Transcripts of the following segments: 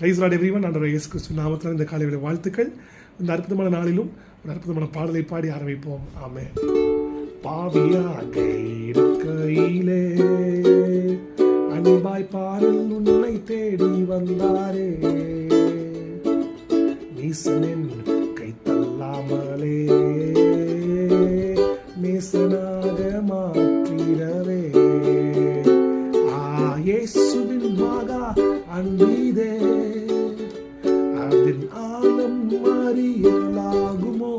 Price Lord everyone. ஆண்டவர் இயேசு கிறிஸ்து நாமத்தில் இந்த காலை வேளை வாழ்த்துக்கள். இந்த அற்புதமான நாளிலும் ஒரு அற்புதமான பாடலை பாடி ஆரம்பிப்போம். ஆமென். பாவியாக இருக்கையிலே அன்பாய் பாரில் உன்னை தேடி வந்தாரே, நீசனின் கை தள்ளாமலே நேசனாக மாற்றிடவே, இயேசுவின் மகா அன்பீதே அதன் ஆழம் அறியலாகுமோ,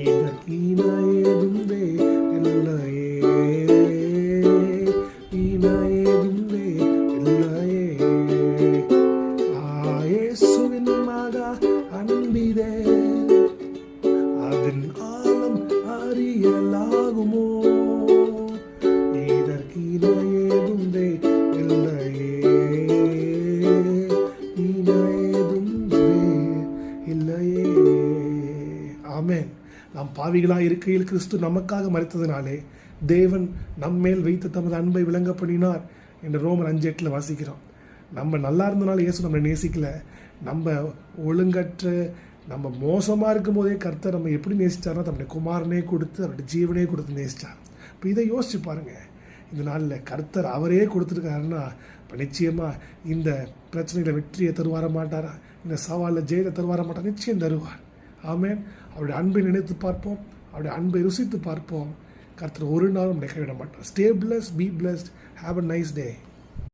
இதற்கு இணையதுவே இல்லையே, இணையதுவே இல்லையே. இயேசுவின் மகா அன்பீதே அதன் ஆழம் அறியலாகுமோ, இதற்கு இணையதுவே இல்லையே, இணையதுவே இல்லையே. ஆமென். நாம் பாவிகளாய் இருக்கையில் கிறிஸ்து நமக்காக மரித்ததினாலே தேவன் நம்மேல் வைத்து தமது அன்பை விளங்க பண்ணினார் என்று ரோமர் 5:8 வாசிக்கிறோம். நம்ம நல்லா இருந்தனால இயேசு நம்மளை நேசிக்கல. நம்ம ஒழுங்கற்ற, நம்ம மோசமாக இருக்கும் போதே கர்த்தர் நம்ம எப்படி நேசித்தார்னா தம்முடைய குமாரனே கொடுத்து அவருடைய ஜீவனே கொடுத்து நேசித்தார். இப்போ இதை யோசிச்சு பாருங்கள். இந்த நாளில் கர்த்தர் அவரே கொடுத்துருக்காருன்னா இப்போ நிச்சயமாக இந்த பிரச்சனைகளை வெற்றியை தருவார மாட்டாரா, இந்த சவாலில் ஜெயத்தை தருவார மாட்டார், நிச்சயம் தருவார். ஆமென். அவருடைய அன்பை நினைத்து பார்ப்போம், அவருடைய அன்பை ருசித்து பார்ப்போம். கர்த்தர் ஒரு நாளும் நம்மை கைவிட மாட்டார். Stay blessed, be blessed, have a nice day.